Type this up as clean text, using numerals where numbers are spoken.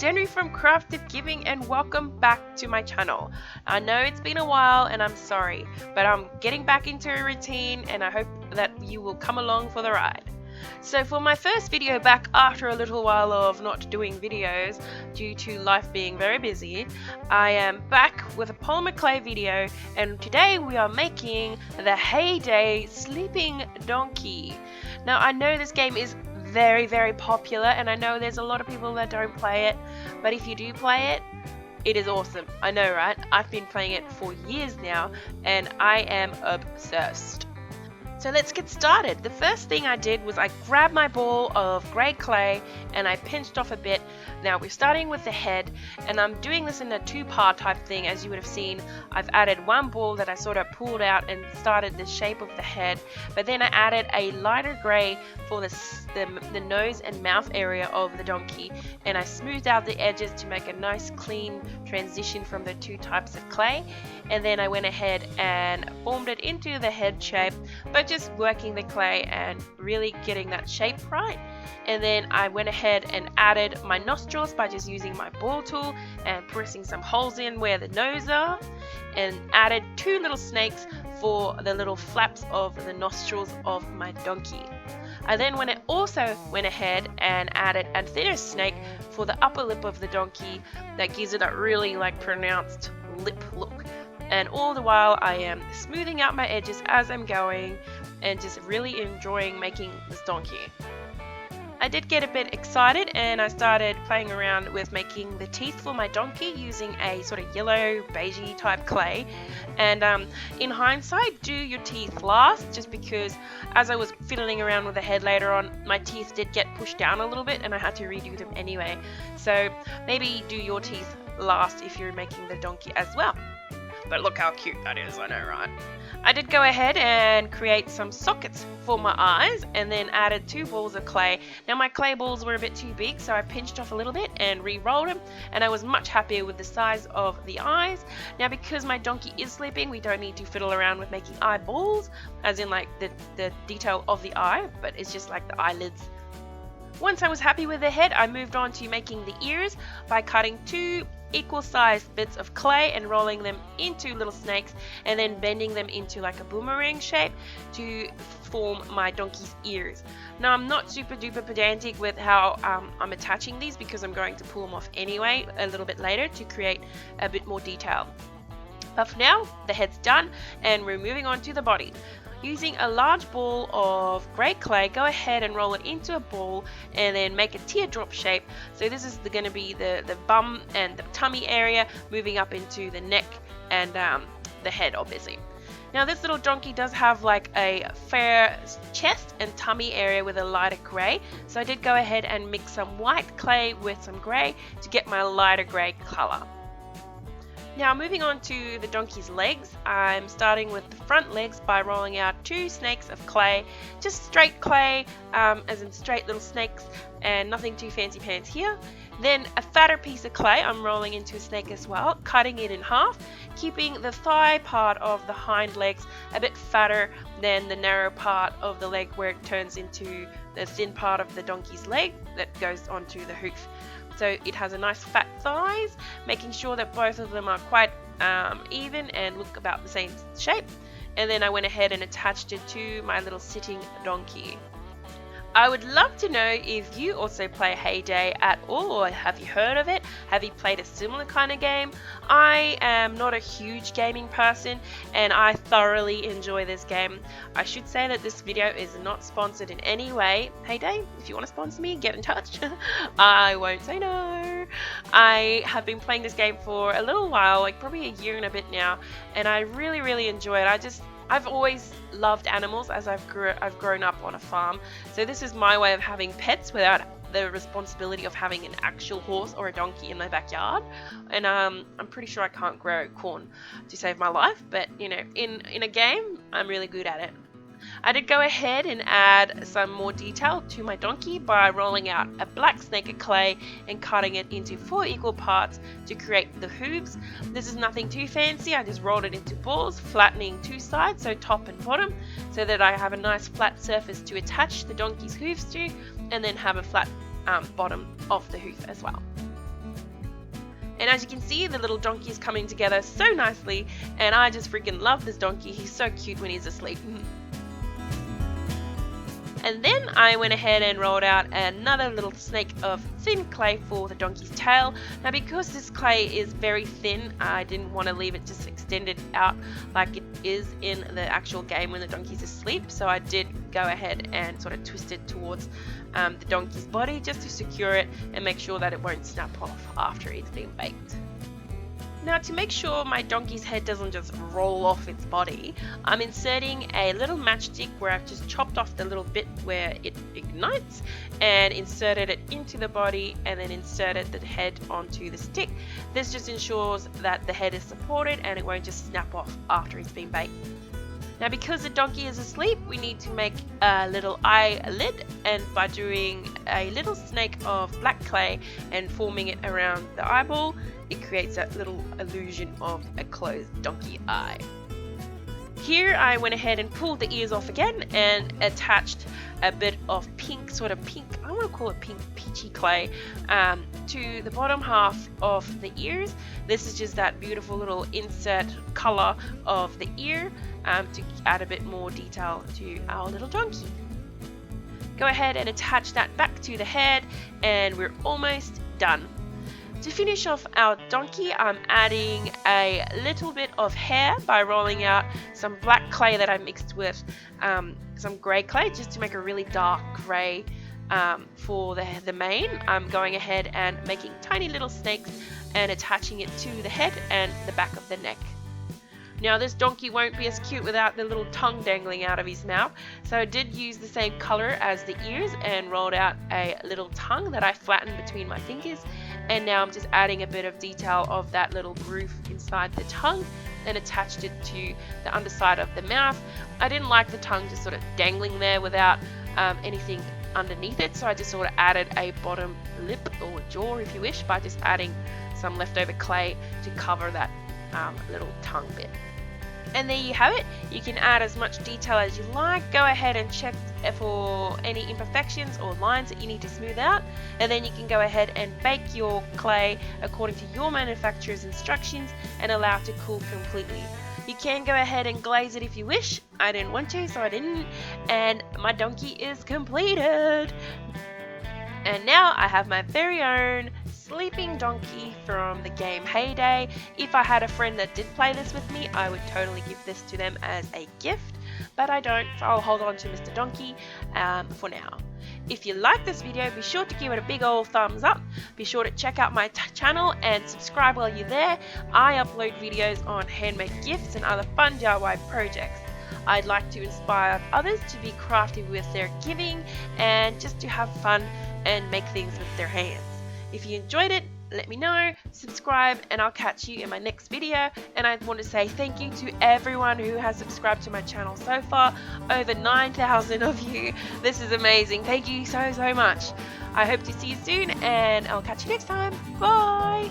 Danrie from Craftofgiving and welcome back to my channel. I know it's been a while and I'm sorry, but I'm getting back into a routine and I hope that you will come along for the ride. So for my first video back after a little while of not doing videos due to life being very busy, I am back with a polymer clay video and today we are making the Heyday Sleeping Donkey. Now I know this game is very popular and I know there's a lot of people that don't play it, but if you do play it, it is awesome. I know, right? I've been playing it for years now and I am obsessed. So let's get started. The first thing I did was I grabbed my ball of grey clay and I pinched off a bit. Now we're starting with the head and I'm doing this in a two-part type thing. As you would have seen, I've added one ball that I sort of pulled out and started the shape of the head, but then I added a lighter grey for the nose and mouth area of the donkey, and I smoothed out the edges to make a nice clean transition from the two types of clay. And then I went ahead and formed it into the head shape, but just working the clay and really getting that shape right. And then I went ahead and added my nostrils by just using my ball tool and pressing some holes in where the nose are, and added two little snakes for the little flaps of the nostrils of my donkey. I then also went ahead and added a thinner snake for the upper lip of the donkey that gives it that really pronounced lip look. And all the while I am smoothing out my edges as I'm going and just really enjoying making this donkey. I did get a bit excited and I started playing around with making the teeth for my donkey using a sort of yellow beigey type clay. And in hindsight, do your teeth last, just because as I was fiddling around with the head later on, my teeth did get pushed down a little bit and I had to redo them anyway. So maybe do your teeth last if you're making the donkey as well. But look how cute that is, I know, right? I did go ahead and create some sockets for my eyes and then added two balls of clay. Now my clay balls were a bit too big, so I pinched off a little bit and re-rolled them, and I was much happier with the size of the eyes. Now because my donkey is sleeping, we don't need to fiddle around with making eyeballs, as in the detail of the eye, but it's just like the eyelids. Once I was happy with the head, I moved on to making the ears by cutting two equal sized bits of clay and rolling them into little snakes and then bending them into like a boomerang shape to form my donkey's ears. Now I'm not super duper pedantic with how I'm attaching these, because I'm going to pull them off anyway a little bit later to create a bit more detail. But for now, the head's done and we're moving on to the body. Using a large ball of grey clay, go ahead and roll it into a ball and then make a teardrop shape. So this is going to be the bum and the tummy area, moving up into the neck and the head obviously. Now this little donkey does have like a fair chest and tummy area with a lighter grey, so I did go ahead and mix some white clay with some grey to get my lighter grey colour. Now moving on to the donkey's legs, I'm starting with the front legs by rolling out two snakes of clay, just straight clay, as in straight little snakes, and nothing too fancy pants here. Then a fatter piece of clay I'm rolling into a snake as well, cutting it in half, keeping the thigh part of the hind legs a bit fatter than the narrow part of the leg where it turns into the thin part of the donkey's leg that goes onto the hoof. So it has a nice fat thighs, making sure that both of them are quite even and look about the same shape. And then I went ahead and attached it to my little sitting donkey. I would love to know if you also play Heyday at all, or have you heard of it? Have you played a similar kind of game? I am not a huge gaming person and I thoroughly enjoy this game. I should say that this video is not sponsored in any way. Heyday, if you want to sponsor me, get in touch. I won't say no. I have been playing this game for a little while, like probably a year and a bit now, and I really enjoy it. I've always loved animals as I've grown up on a farm, so this is my way of having pets without the responsibility of having an actual horse or a donkey in my backyard. And I'm pretty sure I can't grow corn to save my life, but you know, in a game I'm really good at it. I did go ahead and add some more detail to my donkey by rolling out a black snake of clay and cutting it into 4 equal parts to create the hooves. This is nothing too fancy, I just rolled it into balls, flattening 2 sides, so top and bottom, so that I have a nice flat surface to attach the donkey's hooves to, and then have a flat bottom of the hoof as well. And as you can see, the little donkey is coming together so nicely, and I just freaking love this donkey. He's so cute when he's asleep. And then I went ahead and rolled out another little snake of thin clay for the donkey's tail. Now because this clay is very thin, I didn't want to leave it just extended out like it is in the actual game when the donkey's asleep. So I did go ahead and sort of twist it towards the donkey's body just to secure it and make sure that it won't snap off after it's been baked. Now to make sure my donkey's head doesn't just roll off its body, I'm inserting a little matchstick where I've just chopped off the little bit where it ignites and inserted it into the body, and then inserted the head onto the stick. This just ensures that the head is supported and it won't just snap off after it's been baked. Now because the donkey is asleep, we need to make a little eyelid, and by doing a little snake of black clay and forming it around the eyeball, it creates that little illusion of a closed donkey eye. Here I went ahead and pulled the ears off again and attached a bit of pink, I want to call it pink peachy clay, to the bottom half of the ears. This is just that beautiful little insert color of the ear to add a bit more detail to our little donkey. Go ahead and attach that back to the head, and we're almost done. To finish off our donkey, I'm adding a little bit of hair by rolling out some black clay that I mixed with some grey clay just to make a really dark grey for the mane. I'm going ahead and making tiny little snakes and attaching it to the head and the back of the neck. Now this donkey won't be as cute without the little tongue dangling out of his mouth, so I did use the same color as the ears and rolled out a little tongue that I flattened between my fingers, and now I'm just adding a bit of detail of that little groove inside the tongue and attached it to the underside of the mouth. I didn't like the tongue just sort of dangling there without anything underneath it, so I just sort of added a bottom lip or jaw if you wish by just adding some leftover clay to cover that little tongue bit. And there you have it. You can add as much detail as you like. Go ahead and check for any imperfections or lines that you need to smooth out, and then you can go ahead and bake your clay according to your manufacturer's instructions and allow it to cool completely. You can go ahead and glaze it if you wish. I didn't want to, so I didn't, and my donkey is completed. And now I have my very own sleeping donkey from the game Heyday. If I had a friend that did play this with me, I would totally give this to them as a gift, but I don't, so I'll hold on to Mr. Donkey for now. If you like this video, be sure to give it a big old thumbs up. Be sure to check out my channel and subscribe while you're there. I upload videos on handmade gifts and other fun DIY projects. I'd like to inspire others to be crafty with their giving and just to have fun and make things with their hands. If you enjoyed it, let me know, subscribe, and I'll catch you in my next video. And I want to say thank you to everyone who has subscribed to my channel so far. Over 9,000 of you. This is amazing. Thank you so much. I hope to see you soon, and I'll catch you next time. Bye!